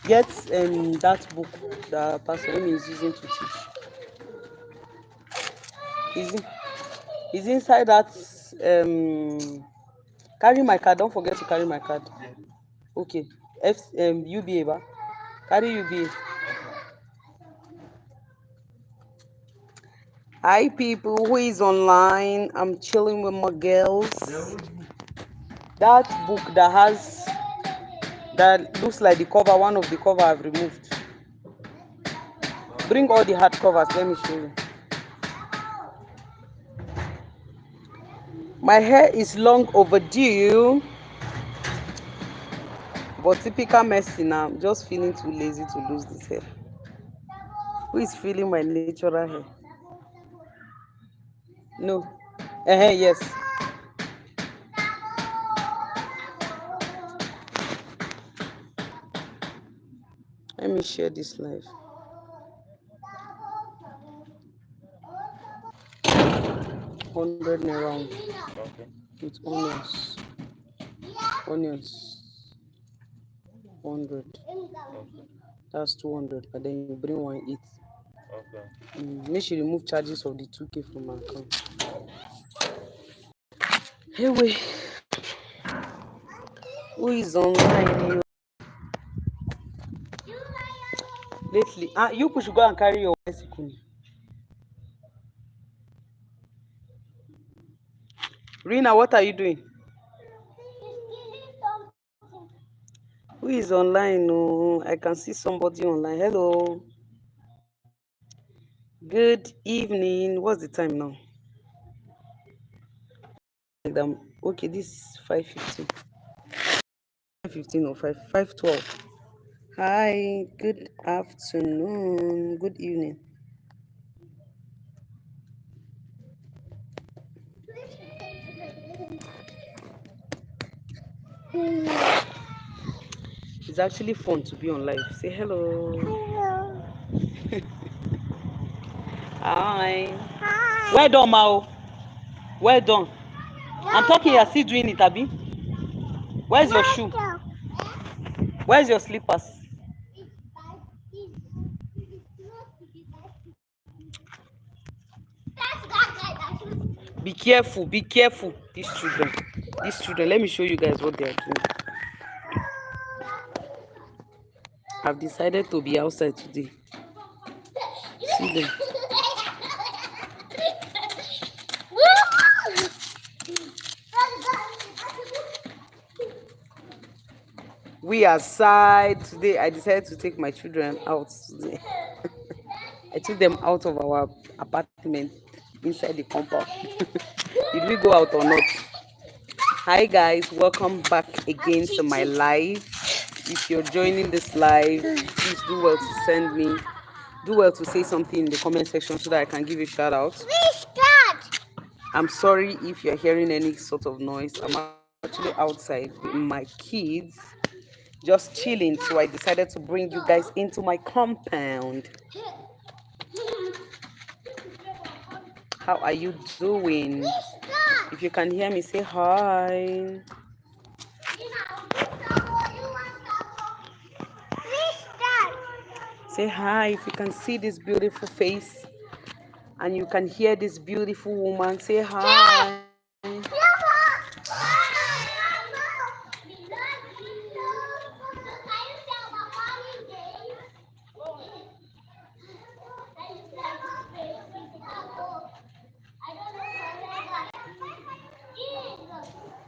Get that book that Pastor Amy is using to teach. Is inside that carry my card. Don't forget to carry my card. Okay. UBA ba? Carry UBA. Hi people, who is online? I'm chilling with my girls. That book that looks like the cover, one of the cover I've removed. Bring all the hard covers, let me show you. My hair is long overdue, but typical messy now. I'm just feeling too lazy to lose this hair. Who is feeling my natural hair? No. Yes. Let me share this live. 100 naira with onions. Onions. 100. That's 200. But then you bring 180. Okay. Make sure you remove charges of the 2K from my account. Hey, wait. Who is online? Lately, you should go and carry your bicycle. Rina, what are you doing? Who is online? No, I can see somebody online. Hello. Good evening. What's the time now? Okay, this is 5:15. 5:15 or 5:12. Hi, good afternoon. Good evening. It's actually fun to be on live. Say hello. Hello. Hi. Hi. Well done, Mao. Well done. I'm talking, you're still doing it, Abby. Where's your shoe? Where's your slippers? Be careful, be careful. These children, let me show you guys what they are doing. I've decided to be outside today. See them. We are outside today. I decided to take my children out today. I took them out of our apartment inside the compound. Did we go out or not? Hi guys, welcome back again to my live. If you're joining this live, please do well to say something in the comment section so that I can give you a shout out. I'm sorry if you're hearing any sort of noise. I'm actually outside with my kids, just chilling, so I decided to bring you guys into my compound. How are you doing? If you can hear me, say hi. Say hi. If you can see this beautiful face and you can hear this beautiful woman, say hi.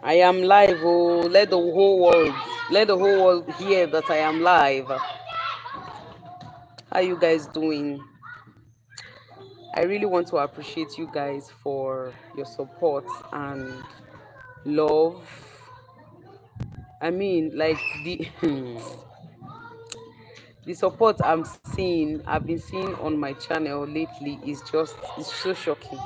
I am live. Oh, let the whole world hear that I am live. How you guys doing? I really want to appreciate you guys for your support and love. I mean, like the the support I've been seeing on my channel lately is it's so shocking.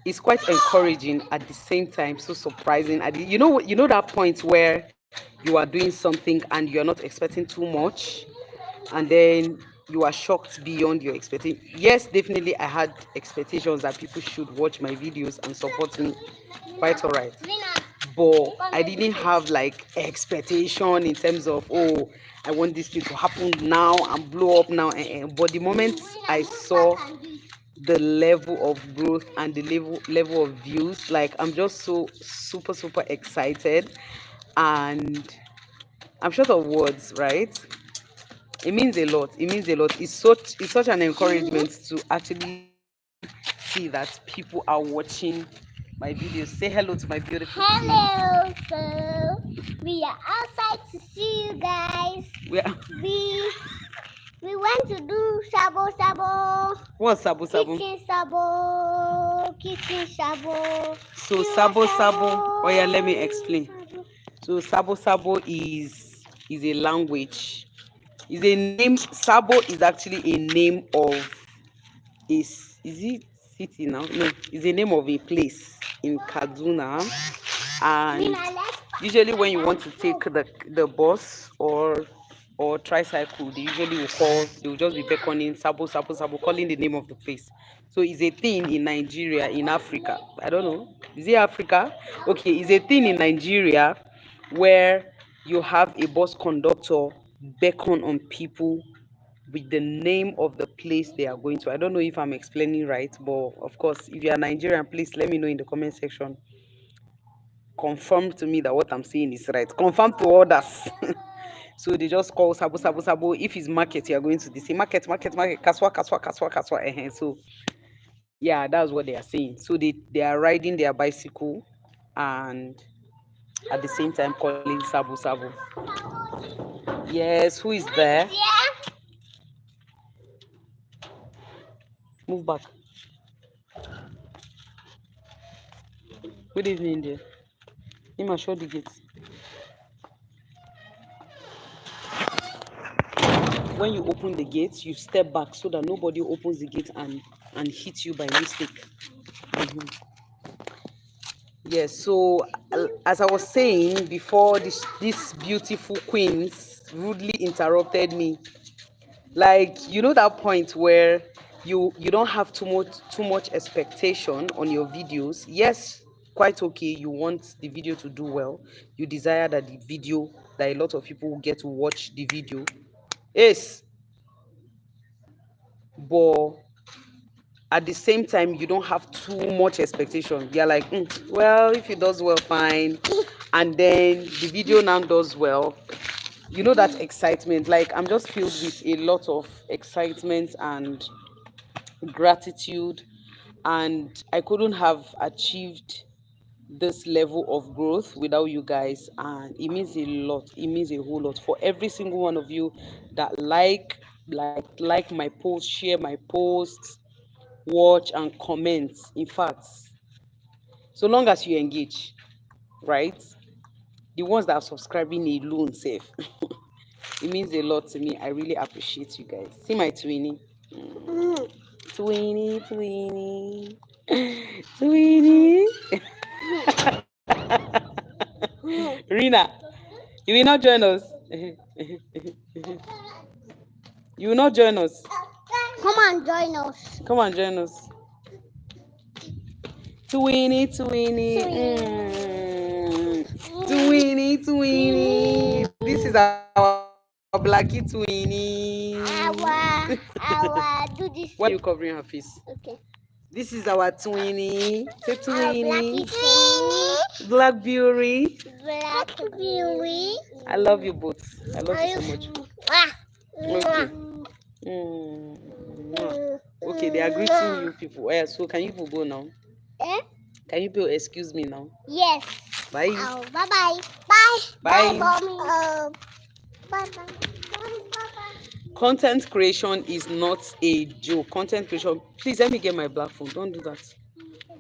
It's quite encouraging at the same time, so surprising. You know that point where you are doing something and you're not expecting too much, and then you are shocked beyond your expectation. Yes, definitely I had expectations that people should watch my videos and support me, quite all right. but I didn't have like expectation in terms of, oh, I want this thing to happen now and blow up now. But the moment I saw the level of growth and the level of views, like I'm just so super excited, and I'm short of words, right? It means a lot. It means a lot. It's such an encouragement to actually see that people are watching my videos. Say hello to my beautiful kids. Hello, so we are outside to see you guys. Yeah. We went to do sabo. What's sabo sabo? Kitchen sabo. So sabo. Oh yeah, let me explain. So sabo is a language. Is a name. Sabo is actually a name of is it city now? No, it's the name of a place in Kaduna. And usually when you want to take the bus or tricycle, they will just be beckoning sabo, calling the name of the place. So it's a thing in Nigeria, in Africa. I don't know. Is it Africa? Okay, it's a thing in Nigeria where you have a bus conductor beckon on people with the name of the place they are going to. I don't know if I'm explaining right, but of course, if you are Nigerian, please let me know in the comment section. Confirm to me that what I'm saying is right. Confirm to others. So they just call sabo. If it's market, you are going to, they say market, kaswa. So yeah, that's what they are saying. So they are riding their bicycle and at the same time calling sabo. Yes, who is there? Move back. Good evening, dear. Ima, show the gate. When you open the gate, you step back so that nobody opens the gate and hit you by mistake. Yes, so as I was saying before, these beautiful queens rudely interrupted me. Like, you know that point where you don't have too much expectation on your videos. Yes, quite okay, you want the video to do well. You desire that a lot of people will get to watch the video. Yes, but at the same time you don't have too much expectation. You're like, well, if it does well, fine. And then the video now does well. You know that excitement. Like, I'm just filled with a lot of excitement and gratitude, and I couldn't have achieved this level of growth without you guys, and it means a lot. It means a whole lot for every single one of you that like my posts, share my posts, watch and comment. In fact, so long as you engage, right? The ones that are subscribing alone safe. It means a lot to me. I really appreciate you guys. See my twinnie. Twinnie. Twinnie. Rina, you will not join us. You will not join us. Come and join us. Come and join us. Twinnie. Twinnie. This is our Blackie Twinnie. Do this. Why are you covering her face? Okay. This is our Twinnie. Say Twinnie. Blackie Blackberry. Blackberry. I love you both. I love you so much. Okay. Okay, they are greeting you people. Yeah, so can you people go now? Eh? Can you people excuse me now? Yes. Bye. Oh, bye. Bye, Bye. Bye. Content creation is not a joke. Content creation, please let me get my black phone. Don't do that.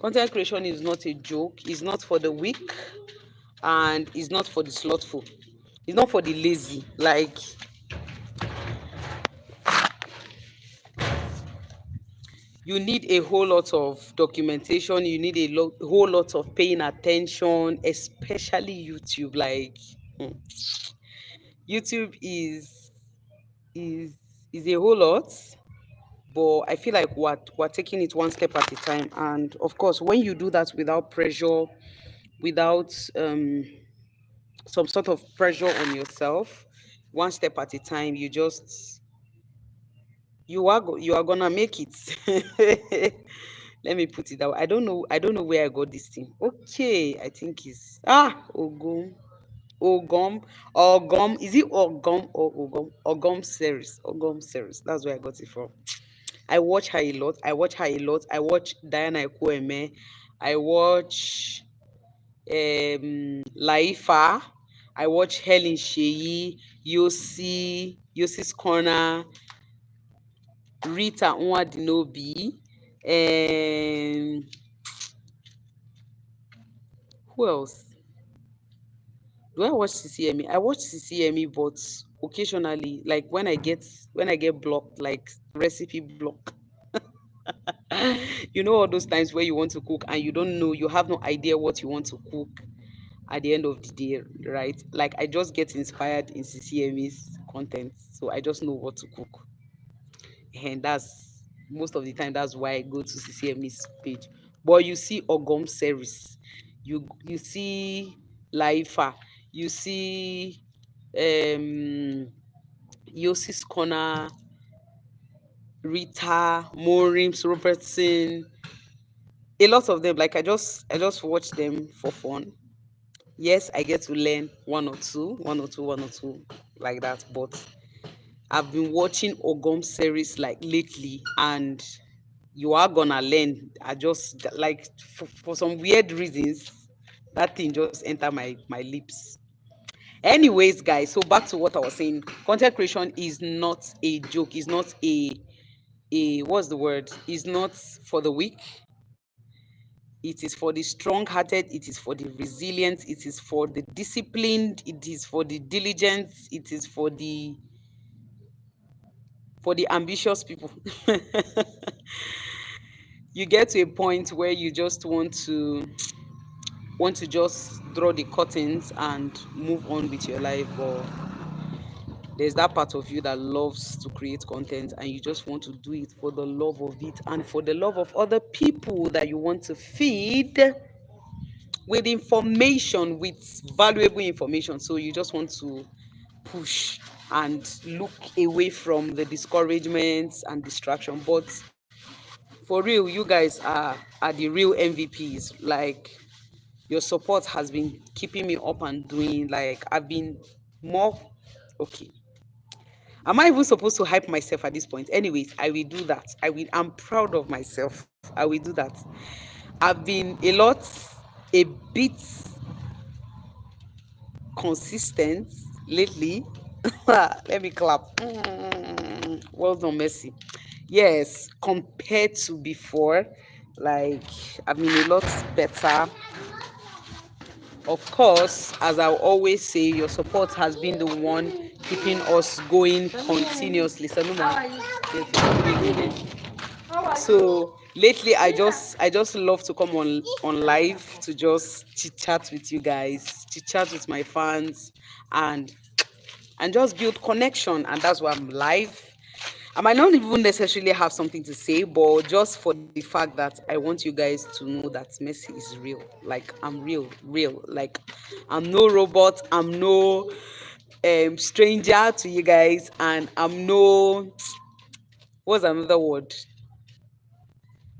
Content creation is not a joke. It's not for the weak, and it's not for the slothful. It's not for the lazy. Like, you need a whole lot of documentation. You need a whole lot of paying attention, especially YouTube. Like, YouTube is a whole lot, but I feel like we're taking it one step at a time. And of course, when you do that without pressure, without some sort of pressure on yourself. One step at a time. You are gonna make it. Let me put it out. I don't know where I got this thing. Okay, I think it's Ogum. Ogum. Ogum. Is it Ogum or Ogum? Ogum series. Ogum series. That's where I got it from. I watch her a lot. I watch her a lot. I watch Diana Ekweme. I watch Laifa. I watch Helen Sheyi, Yosi's Corner, Rita Nwadinobi. Um, who else? Do I watch CCME? I watch CCME, but occasionally, like when I get blocked, like recipe block. You know all those times where you want to cook and you don't know, you have no idea what you want to cook at the end of the day, right? Like I just get inspired in CCME's content, so I just know what to cook, and that's most of the time. That's why I go to CCME's page. But you see Ogom series, you see Laifa, you see um Yossis Corner, Rita, Morims Robertson, a lot of them. Like I just watch them for fun. Yes, I get to learn one or two like that. But I've been watching Ogom series like lately, and you are gonna learn. I just like for some weird reasons that thing just enter my lips. Anyways, guys, so back to what I was saying. Content creation is not a joke. It's not a what's the word? It's not for the weak. It is for the strong-hearted. It is for the resilient. It is for the disciplined. It is for the diligent. It is for the ambitious people. You get to a point where you just want to just draw the curtains and move on with your life, but there's that part of you that loves to create content and you just want to do it for the love of it and for the love of other people that you want to feed with information, with valuable information. So you just want to push and look away from the discouragements and distraction. But for real, you guys are the real MVPs. Like your support has been keeping me up and doing. Like I've been more okay. Am I even supposed to hype myself at this point? Anyways, I will do that. I'm proud of myself. I will do that. I've been a bit consistent lately. Let me clap. Well done, Mercy. Yes, compared to before, like I've been a lot better. Of course, as I always say, your support has been the one keeping us going continuously. Saluma. So lately, I just love to come on live to just chit chat with you guys, chit chat with my fans, and just build connection. And that's why I'm live. I might not even necessarily have something to say, but just for the fact that I want you guys to know that Messi is real. Like I'm real, real. Like I'm no robot. I'm no stranger to you guys, and I'm no what's another word?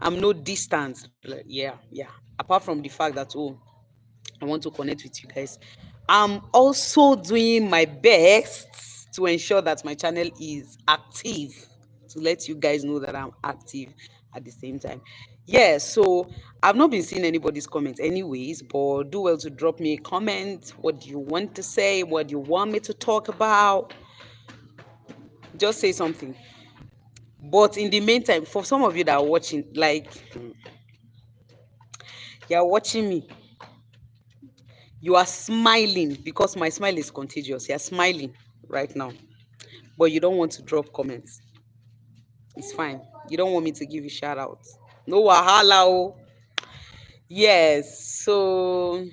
I'm no distance. Like, yeah. Apart from the fact that I want to connect with you guys. I'm also doing my best to ensure that my channel is active, to let you guys know that I'm active at the same time. Yeah, so I've not been seeing anybody's comments anyways, but do well to drop me a comment. What do you want to say? What do you want me to talk about? Just say something. But in the meantime, for some of you that are watching, like you're watching me, you are smiling because my smile is contagious. You're smiling right now, but you don't want to drop comments. It's fine. You don't want me to give you shout outs. No wahala. Oh. Yes. So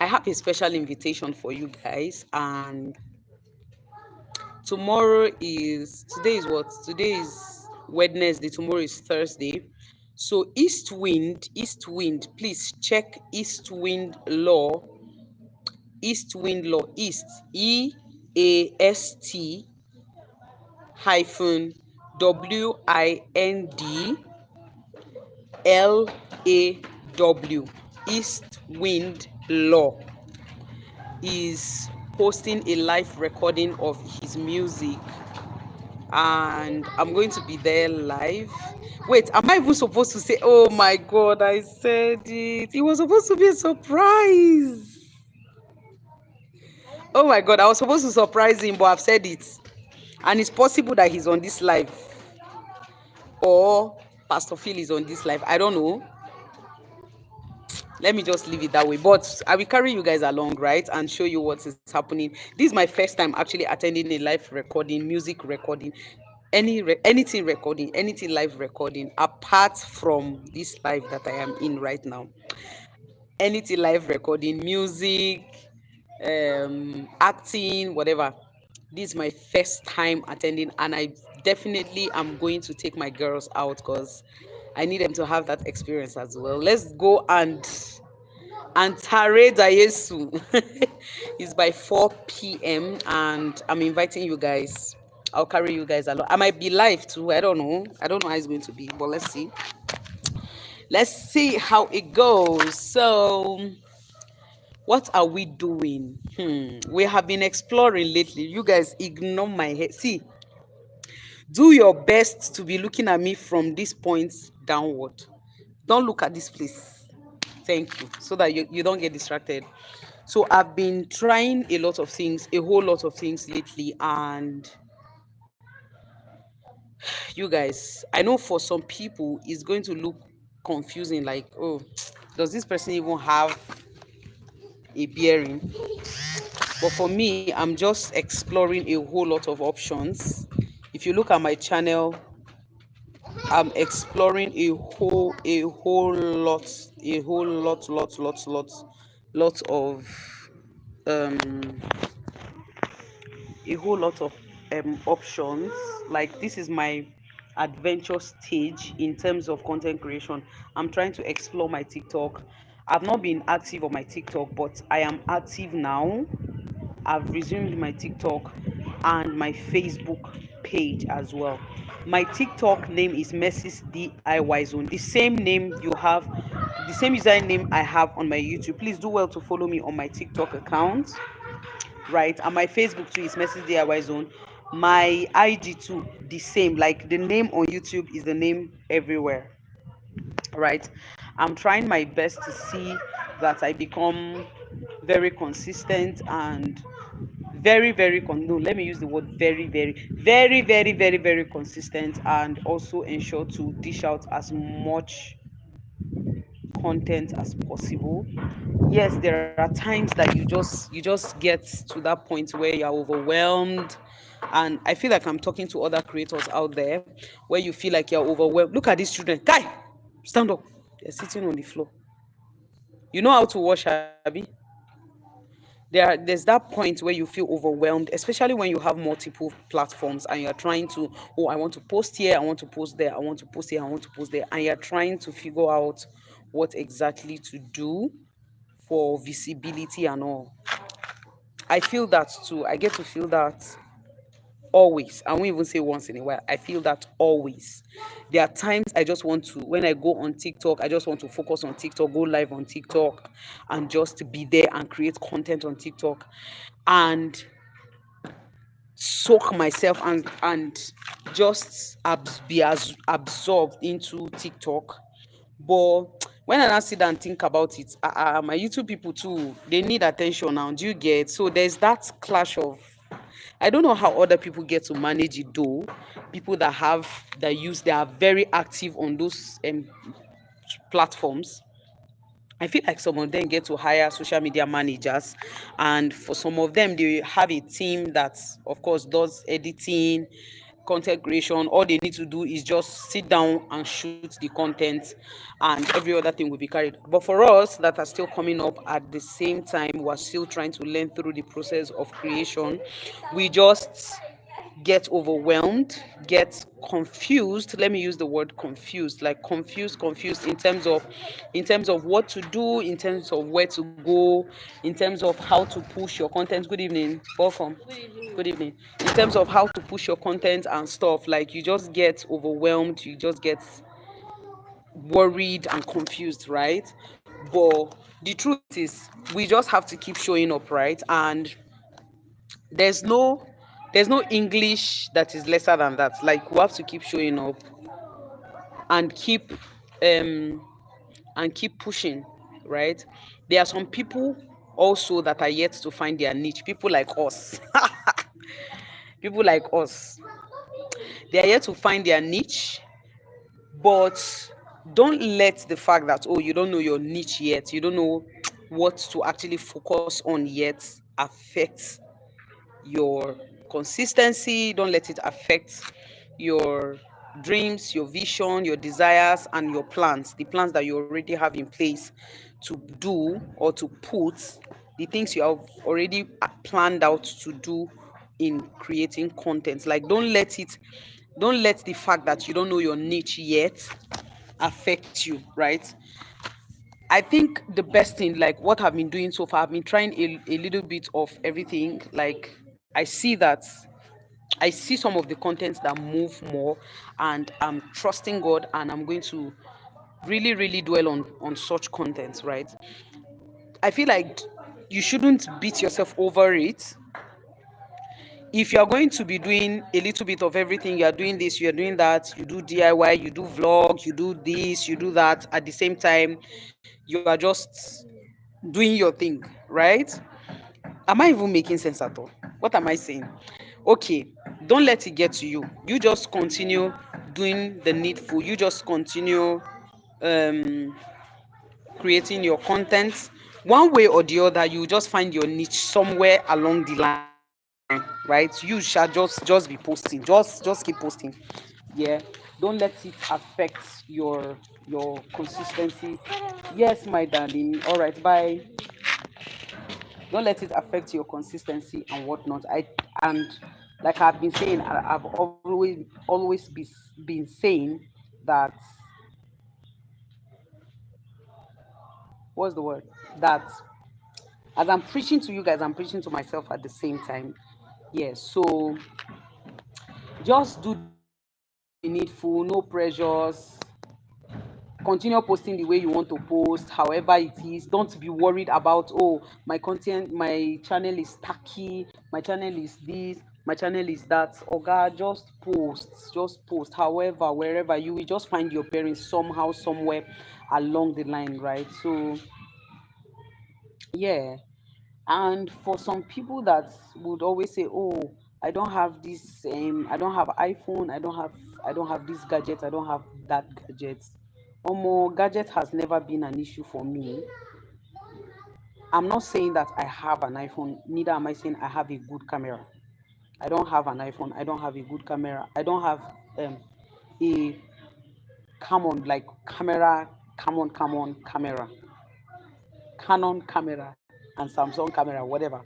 I have a special invitation for you guys, and today is what? Today is Wednesday. Tomorrow is Thursday. So East Wind, please check East Wind Law, East Wind Law, East EAST hyphen WINDLAW, East Wind Law, is posting a live recording of his music, and I'm going to be there live. Wait, am I even supposed to say? Oh my god, I said it. It was supposed to be a surprise. Oh my god, I was supposed to surprise him, but I've said it. And it's possible that he's on this live, or Pastor Phil is on this live. I don't know. Let me just leave it that way. But I will carry you guys along, right, and show you what is happening. This is my first time actually attending a live recording, music recording, anything recording, anything live recording, apart from this live that I am in right now. Anything live recording, music, acting, whatever. This is my first time attending, and I definitely am going to take my girls out because I need them to have that experience as well. Let's go and Tare Dayesu. It's by 4 p.m. and I'm inviting you guys. I'll carry you guys along. I might be live too. I don't know. I don't know how it's going to be, but let's see. Let's see how it goes. So, what are we doing? We have been exploring lately. You guys ignore my head. See, do your best to be looking at me from this point downward. Don't look at this place. Thank you. So that you don't get distracted. So I've been trying a lot of things, a whole lot of things lately, and you guys, I know for some people it's going to look confusing, like, oh, does this person even have a bearing? But for me, I'm just exploring a whole lot of options. If you look at my channel, I'm exploring a whole lot, lot of um a whole lot of options. Like, this is my adventure stage in terms of content creation. I'm trying to explore my TikTok. I've not been active on my TikTok, but I am active now. I've resumed my TikTok and my Facebook page as well. My TikTok name is Mercy's DIY Zone. The same name you have, the same username I have on my YouTube. Please do well to follow me on my TikTok account, right? And my Facebook too is Mercy's DIY Zone. My IG too, the same. Like, the name on YouTube is the name everywhere, right? I'm trying my best to see that I become very consistent and no, let me use the word very consistent, and also ensure to dish out as much content as possible. Yes, there are times that you just get to that point where you're overwhelmed, and I feel like I'm talking to other creators out there where you feel like you're overwhelmed. Look at these children. Guy, stand up. They're sitting on the floor. You know how to wash, Abby? There's that point where you feel overwhelmed, especially when you have multiple platforms and you're trying to, oh, I want to post here, I want to post there, I want to post here, I want to post there, and you're trying to figure out what exactly to do for visibility and all. I feel that too. I get to feel that always. I won't even say once in a while. I feel that always. There are times I just want to, when I go on TikTok, I just want to focus on TikTok, go live on TikTok, and just be there and create content on TikTok and soak myself and just be as absorbed into TikTok. But when I now sit down and think about it, my YouTube people too, they need attention now. Do you get? So there's that clash of, I don't know how other people get to manage it though. People that are very active on those platforms. I feel like some of them get to hire social media managers, and for some of them, they have a team that, of course, does editing, content creation. All they need to do is just sit down and shoot the content, and every other thing will be carried. But for us that are still coming up at the same time, we're still trying to learn through the process of creation. We just get overwhelmed, get confused. Let me use the word confused, like confused in terms of what to do, in terms of where to go, in terms of how to push your content. Good evening, welcome. Good evening. In terms of how to push your content and stuff, like you just get overwhelmed, you just get worried and confused, right? But the truth is, we just have to keep showing up, right? And there's no there's no English that is lesser than that. Like we have to keep showing up and um keep pushing, right? There are some people also that are yet to find their niche. People like us. People like us. They are yet to find their niche, but don't let the fact that, oh, you don't know your niche yet, you don't know what to actually focus on yet, affect your consistency. Don't let it affect your dreams, your vision, your desires, and your plans, the plans that you already have in place to do or to put, the things you have already planned out to do in creating content. Like, don't let the fact that you don't know your niche yet affect you, right? I think the best thing, like what I've been doing so far, I've been trying a little bit of everything. Like, I see some of the contents that move more, and I'm trusting God, and I'm going to really, really dwell on such contents, right? I feel like you shouldn't beat yourself over it. If you're going to be doing a little bit of everything, you're doing this, you're doing that, you do DIY, you do vlog, you do this, you do that at the same time, you are just doing your thing, right? Am I even making sense at all? What am I saying? Okay, don't let it get to you. You just continue doing the needful. You just continue um creating your content. One way or the other, you just find your niche somewhere along the line, right? You shall just be posting. Just keep posting. Yeah. Don't let it affect your consistency. Yes, my darling. All right, bye. Don't let it affect your consistency and whatnot. And like I've been saying, I've always been saying that, what's the word, that as I'm preaching to you guys, I'm preaching to myself at the same time. Yeah, so just do the needful, no pressures. Continue posting the way you want to post, however it is. Don't be worried about, oh, my content, my channel is tacky, my channel is this, my channel is that. Oh God, just post. However, wherever, you will just find your parents somehow, somewhere along the line, right? So yeah. And for some people that would always say, oh, I don't have this, I don't have iPhone, I don't have this gadget, I don't have that gadget. More gadget has never been an issue for me. I'm not saying that I have an iPhone, neither am I saying I have a good camera. I don't have an iPhone, I don't have a good camera, I don't have a common, like, camera, common camera, Canon camera and Samsung camera, whatever.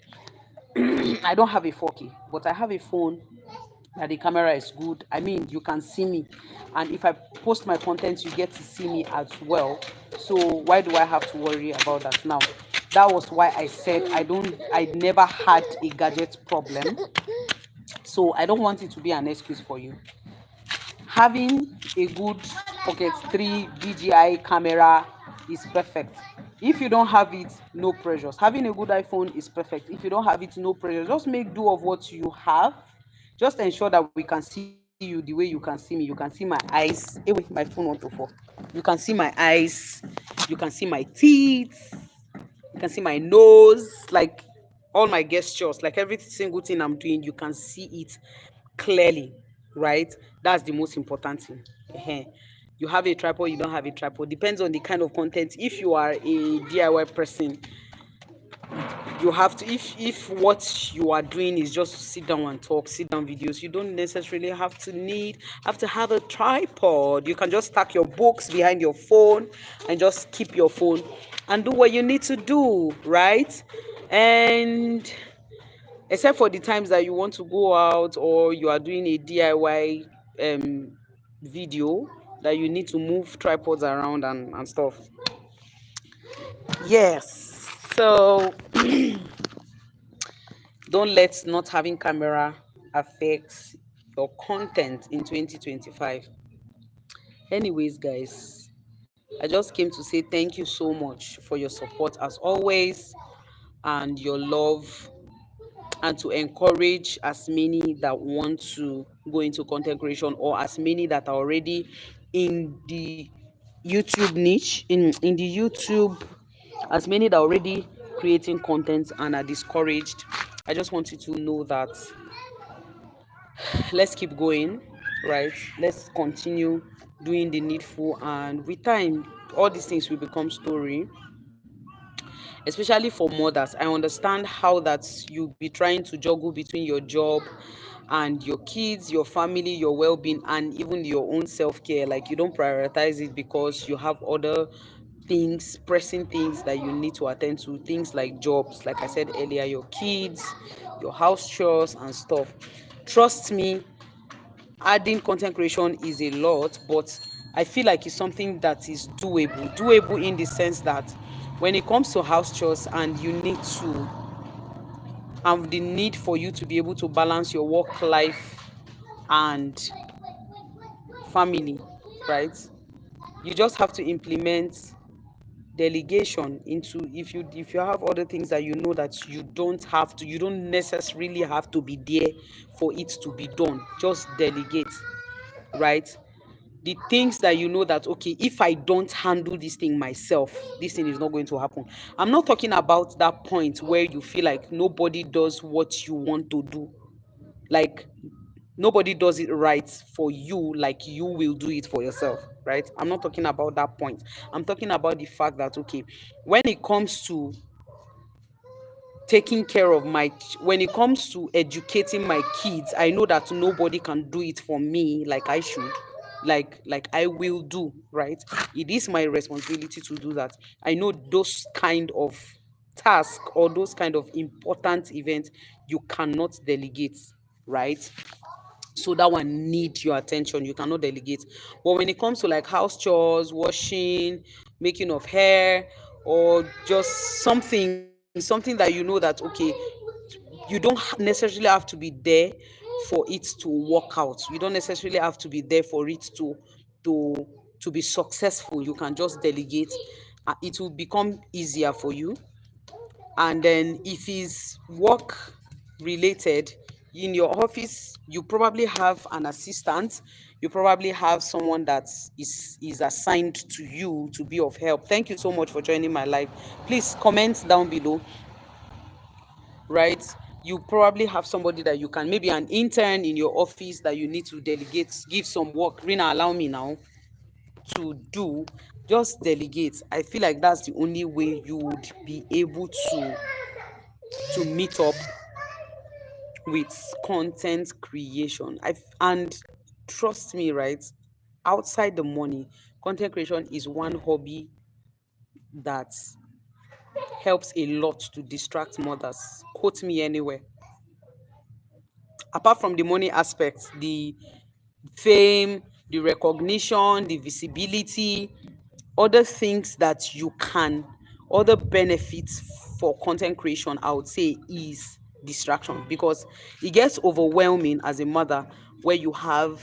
I don't have a 4K, but I have a phone that the camera is good. I mean, you can see me, and if I post my content, you get to see me as well. So why do I have to worry about that now? That was why I said I never had a gadget problem. So I don't want it to be an excuse for you. Having a good Pocket 3 DJI camera is perfect. If you don't have it, no pressures. Having a good iPhone is perfect. If you don't have it, no pressures. Just make do of what you have. Just ensure that we can see you the way you can see me. You can see my eyes. Hey, wait, my phone want to fall. You can see my eyes. You can see my teeth. You can see my nose. Like, all my gestures, like every single thing I'm doing, you can see it clearly, right? That's the most important thing. You have a tripod, you don't have a tripod, depends on the kind of content. If you are a DIY person, you have to, if what you are doing is just sit down and talk, sit down videos, you don't necessarily have to have a tripod. You can just stack your books behind your phone and just keep your phone and do what you need to do, right? And except for the times that you want to go out or you are doing a DIY video that you need to move tripods around and stuff. Yes. So don't let not having camera affect your content in 2025. Anyways, guys, I just came to say thank you so much for your support as always and your love, and to encourage as many that want to go into content creation, or as many that are already in the YouTube niche, in the YouTube, as many that are already creating content and are discouraged. I just want you to know that let's keep going, right? Let's continue doing the needful, and with time all these things will become story, especially for mothers. I understand how that you be trying to juggle between your job and your kids, your family, your well-being, and even your own self-care. Like, you don't prioritize it because you have other things, pressing things that you need to attend to, things like jobs, like I said earlier, your kids, your house chores and stuff. Trust me, adding content creation is a lot, but I feel like it's something that is doable in the sense that when it comes to house chores and you need to have the need for you to be able to balance your work life and family, right? You just have to implement delegation into, if you have other things that you know that you don't necessarily have to be there for it to be done. Just delegate, right? The things that you know that, okay, if I don't handle this thing myself, this thing is not going to happen. I'm not talking about that point where you feel like nobody does what you want to do, like nobody does it right for you like you will do it for yourself, right? I'm not talking about that point. I'm talking about the fact that, okay, when it comes to taking care of when it comes to educating my kids, I know that nobody can do it for me like I should, like I will do, right? It is my responsibility to do that. I know those kind of task or those kind of important events you cannot delegate, right? So that one need your attention, you cannot delegate. But when it comes to like house chores, washing, making of hair, or just something that you know that, okay, you don't necessarily have to be there for it to work out, you don't necessarily have to be there for it to to be successful, you can just delegate. It will become easier for you. And then if it's work related, in your office you probably have an assistant, you probably have someone that is assigned to you to be of help. Thank you so much for joining my live. Please comment down below, right? You probably have somebody that you can, maybe an intern in your office that you need to delegate, give some work. Rina, allow me now to do. Just delegate. I feel like that's the only way you would be able to meet up with content creation. And trust me, right? Outside the money, content creation is one hobby that helps a lot to distract mothers. Quote me anywhere. Apart from the money aspect, the fame, the recognition, the visibility, other things that you can, other benefits for content creation, I would say, is distraction, because it gets overwhelming as a mother where you have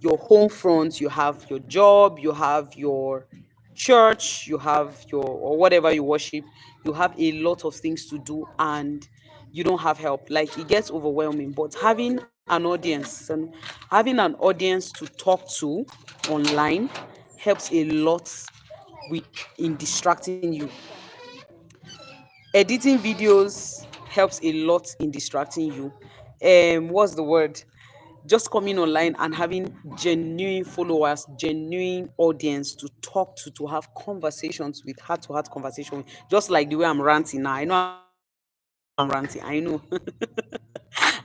your home front, you have your job, you have your church, you have your, or whatever you worship, you have a lot of things to do and you don't have help. Like, it gets overwhelming. But having an audience and having an audience to talk to online helps a lot with in distracting you. Editing videos helps a lot in distracting you. What's the word? Just coming online and having genuine followers, genuine audience to talk to have conversations with, heart to heart conversation with. Just like the way I'm ranting now. I know I'm ranting. I know.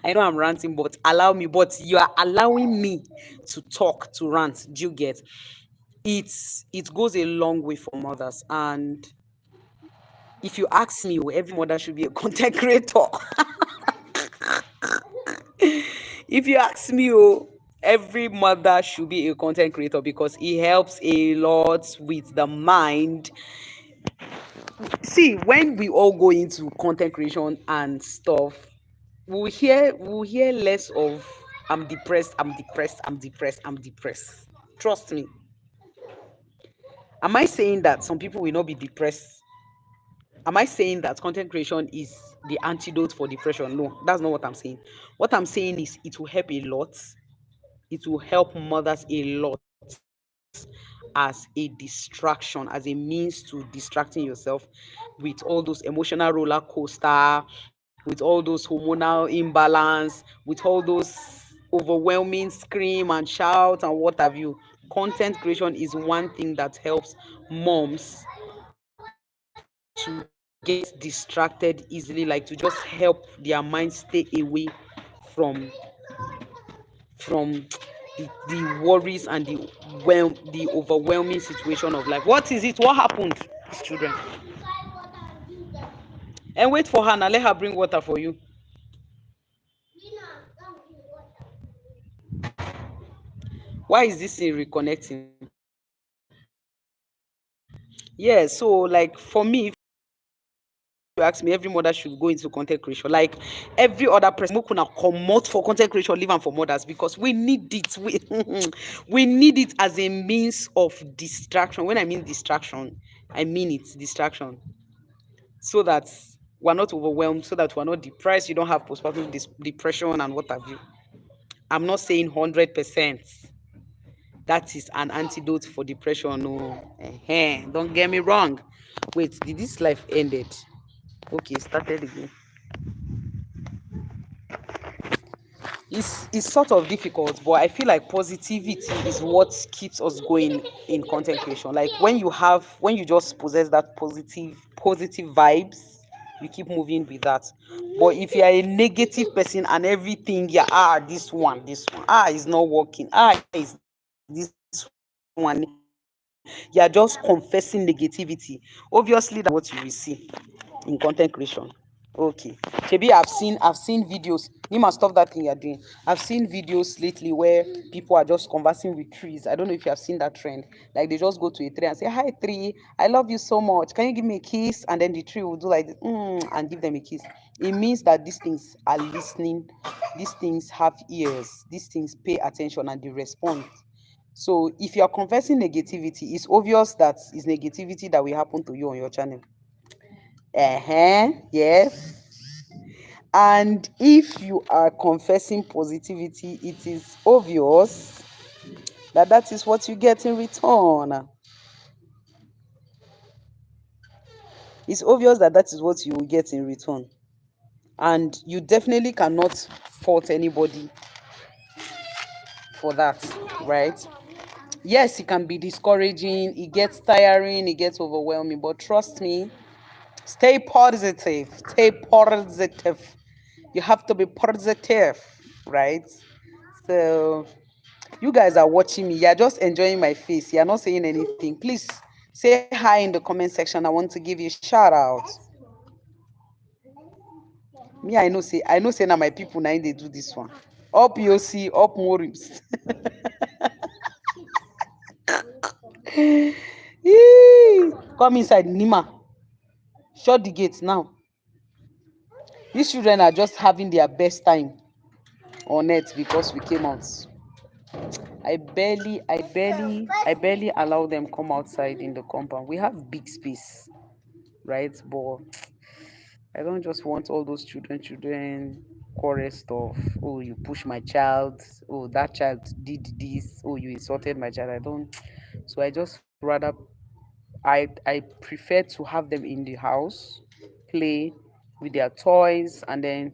I know I'm ranting, but allow me. But you are allowing me to talk, to rant. Do you get? It goes a long way for mothers. And if you ask me, every mother should be a content creator. If you ask me, oh, every mother should be a content creator because it helps a lot with the mind. See, when we all go into content creation and stuff, we'll hear less of I'm depressed, I'm depressed, I'm depressed, I'm depressed. Trust me. Am I saying that some people will not be depressed? Am I saying that content creation is the antidote for depression? No, that's not what I'm saying. What I'm saying is it will help a lot. It will help mothers a lot as a distraction, as a means to distracting yourself with all those emotional roller coaster, with all those hormonal imbalance, with all those overwhelming scream and shout and what have you. Content creation is one thing that helps moms to get distracted easily, like to just help their mind stay away from from the worries and the overwhelming situation of life. What is it? What happened? These children. And wait for her now. Let her bring water for you. Why is this thing reconnecting? Yeah, so like for me, if you ask me, every mother should go into content creation. Like every other person, we could come out for content creation, live and for mothers because we need it. We need it as a means of distraction. When I mean distraction, I mean it distraction. So that we're not overwhelmed, so that we're not depressed. You don't have postpartum depression and what have you. I'm not saying 100%. That is an antidote for depression. No, don't get me wrong. Wait, did this life ended? Okay, started again. It's sort of difficult, but I feel like positivity is what keeps us going in content creation. Like when you just possess that positive vibes, you keep moving with that. But if you are a negative person and everything, yeah, this one is not working, is this one, you are just confessing negativity. Obviously that's what you will see in content creation. Okay. Maybe I've seen videos. Nima, stop that thing you're doing. I've seen videos lately where people are just conversing with trees. I don't know if you have seen that trend. Like they just go to a tree and say, "Hi tree, I love you so much. Can you give me a kiss?" And then the tree will do like this, and give them a kiss. It means that these things are listening. These things have ears. These things pay attention and they respond. So if you are confessing negativity, it's obvious that it's negativity that will happen to you on your channel. Yes. And if you are confessing positivity, it is obvious that that is what you get in return. It's obvious that that is what you will get in return. And you definitely cannot fault anybody for that, right? Yes, it can be discouraging, it gets tiring, it gets overwhelming, but trust me, stay positive. Stay positive. You have to be positive, right? So you guys are watching me. You're just enjoying my face. You're not saying anything. Please say hi in the comment section. I want to give you a shout out. Me, I know say now my people now they do this one. Up POC, up Morims. Come inside, Nima. Shut the gate now. These children are just having their best time on it because we came out. I barely allow them come outside in the compound. We have big space, right? But I don't just want all those children quarrel stuff. Oh, you push my child. Oh, that child did this. Oh, you insulted my child. I don't. So I just rather I prefer to have them in the house, play with their toys, and then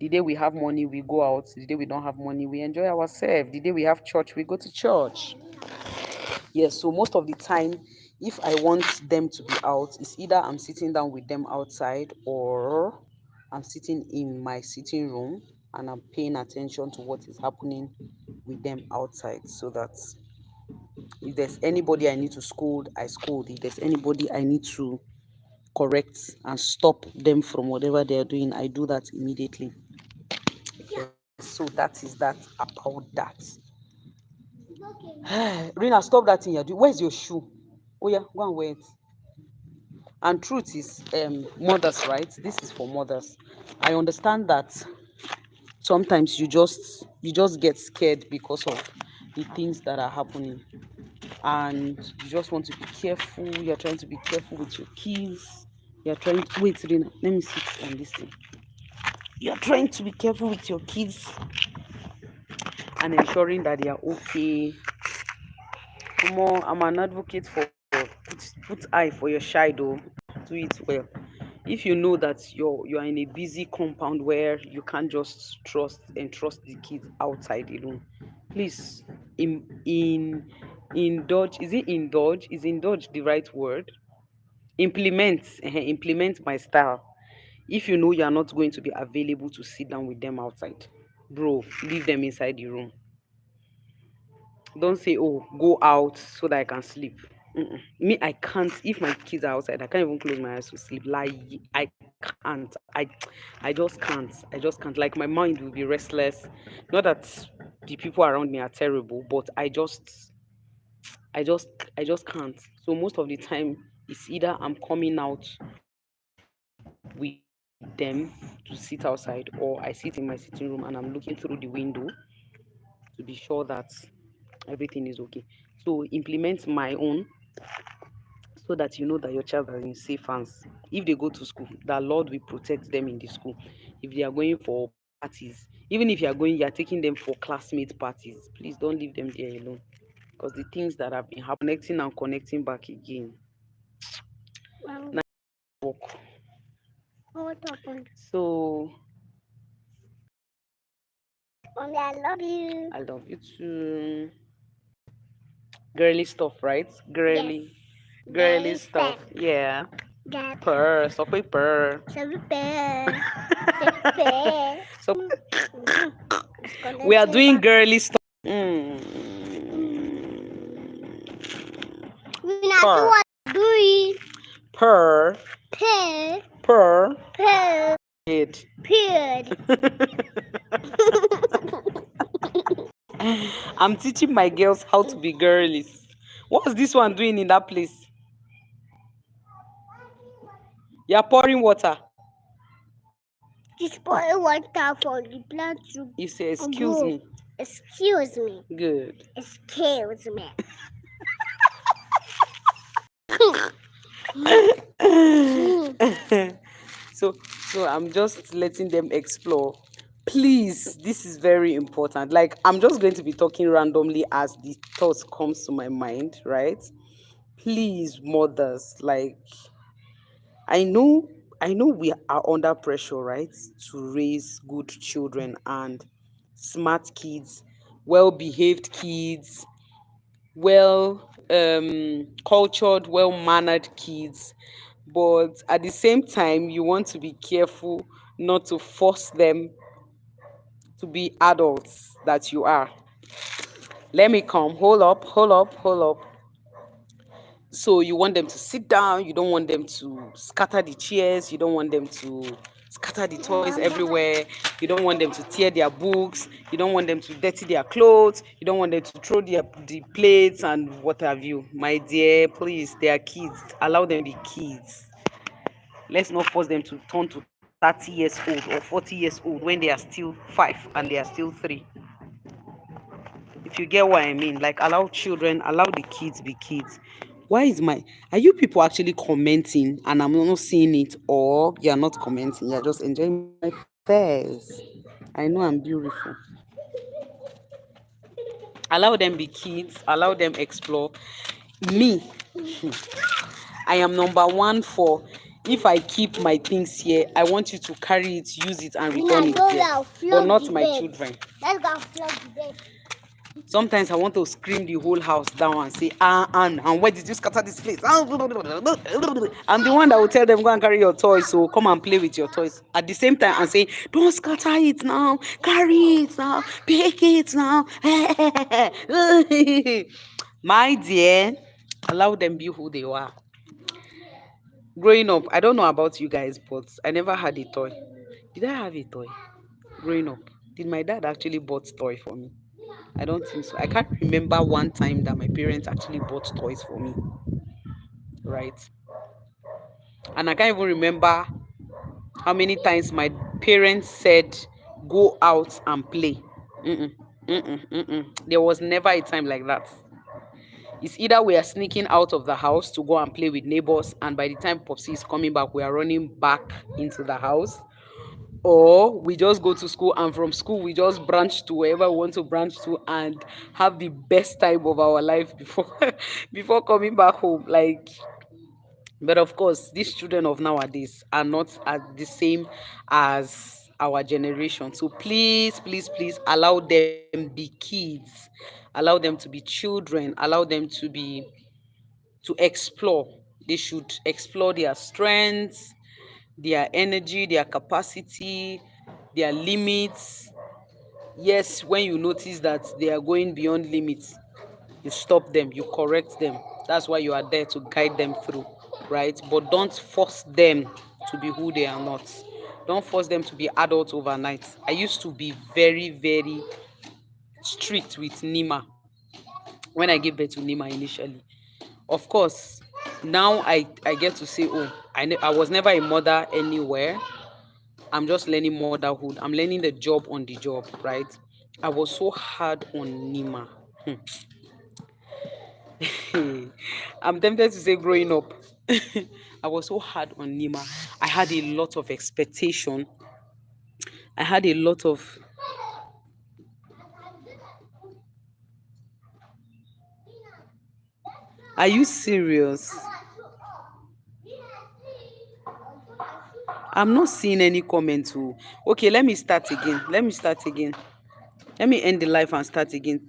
the day we have money, we go out. The day we don't have money, we enjoy ourselves. The day we have church, we go to church. Yes, so most of the time, if I want them to be out, it's either I'm sitting down with them outside or I'm sitting in my sitting room and I'm paying attention to what is happening with them outside so that if there's anybody I need to scold, I scold. If there's anybody I need to correct and stop them from whatever they're doing, I do that immediately. So that is that about that. Okay. Rina, stop that thing you're doing. Where's your shoe? Oh yeah, go and wear it. And truth is, mothers, right? This is for mothers. I understand that sometimes you just get scared because of the things that are happening, and you just want to be careful. You're trying to be careful with your kids. You're trying to wait, Rina. Let me sit on this thing. You're trying to be careful with your kids and ensuring that they are okay. More, I'm an advocate for put eye for your shadow. Do it well. If you know that you're in a busy compound where you can't just trust the kids outside alone, please indulge. Is it indulge? Is indulge the right word? Implement my style. If you know you are not going to be available to sit down with them outside, bro, leave them inside the room. Don't say, oh, go out so that I can sleep. Mm-mm. Me, I can't. If my kids are outside, I can't even close my eyes to sleep. Like, I can't. I just can't. I just can't. Like, my mind will be restless. Not that the people around me are terrible, but I just, I just can't. So most of the time, it's either I'm coming out with them to sit outside, or I sit in my sitting room and I'm looking through the window to be sure that everything is okay. So implement my own so that you know that your child are in safe hands. If they go to school, the Lord will protect them in the school. If they are going for parties, even if you are taking them for classmate parties, please don't leave them there alone. Because the things that have been happening, connecting and connecting back again. Wow. Work. What happened? So Mommy, I love you. I love you too. Girly stuff, right? Yes. Girly Very stuff. stuff. Yeah. That. Purr. So quick purr. Super. Super. So It's we are connecting doing back. girly stuff. We not see Purr. what doing. Purr. Purr. Purr. Purr. It. Purr. I'm teaching my girls how to be girlies. What's this one doing in that place? You're pouring water. Just pour water for the plant to You say, excuse grow. me. Excuse me. Good. Excuse me. so so I'm just letting them explore. Please, this is very important. Like, I'm just going to be talking randomly as the thoughts comes to my mind, right? Please, mothers, like, I know I know we are under pressure, right, to raise good children and smart kids, well behaved kids, well cultured, well mannered kids. But at the same time, you want to be careful not to force them to be adults that you are. Let me come. Hold up, hold up, hold up. So you want them to sit down, you don't want them to scatter the chairs, you don't want them to scatter the toys everywhere, you don't want them to tear their books, you don't want them to dirty their clothes, you don't want them to throw the plates and what have you. My dear, please, they are kids. Allow them be kids. Let's not force them to turn to 30 years old or 40 years old when they are still 5 and they are still 3. If you get what I mean, like, allow children, allow the kids be kids. Why is my Are you people actually commenting and I'm not seeing it, or you're not commenting, you're just enjoying my face? I know I'm beautiful. Allow them be kids, allow them explore. Me, I am number one for, if I keep my things here, I want you to carry it, use it, and return it Go there. now, But flog not the my bed. children. Let's go flog the bed. Sometimes I want to scream the whole house down and say, and where did you scatter this place? I'm the one that will tell them, go and carry your toys, so come and play with your toys. At the same time, I'm saying, don't scatter it now, carry it now, pick it now. My dear, allow them be who they are. Growing up, I don't know about you guys, but I never had a toy. Did I have a toy growing up? Did my dad actually bought toy for me? I don't think so. I can't remember one time that my parents actually bought toys for me, right? And I can't even remember how many times my parents said, go out and play. Mm-mm, There was never a time like that. It's either we are sneaking out of the house to go and play with neighbors, and by the time Popsy is coming back, we are running back into the house, or we just go to school, and from school we just branch to wherever we want to branch to and have the best time of our life before before coming back home. Like, but of course, these children of nowadays are not as the same as our generation. So please, please, please allow them be kids, allow them to be children, allow them to explore. They should explore their strengths, their energy, their capacity, their limits. Yes, when you notice that they are going beyond limits, you stop them, you correct them. That's why you are there to guide them through, right? But don't force them to be who they are not. Don't force them to be adults overnight. I used to be very, very strict with Nima when I gave birth to Nima initially. Of course, now I get to say, oh, I was never a mother anywhere. I'm just learning motherhood. I'm learning the job on the job, right? I was so hard on Nima. I'm tempted to say growing up. I was so hard on Nima. I had a lot of expectation. I had a lot of. Are you serious? I'm not seeing any comments. Oh. Okay, let me start again. Let me end the live and start again.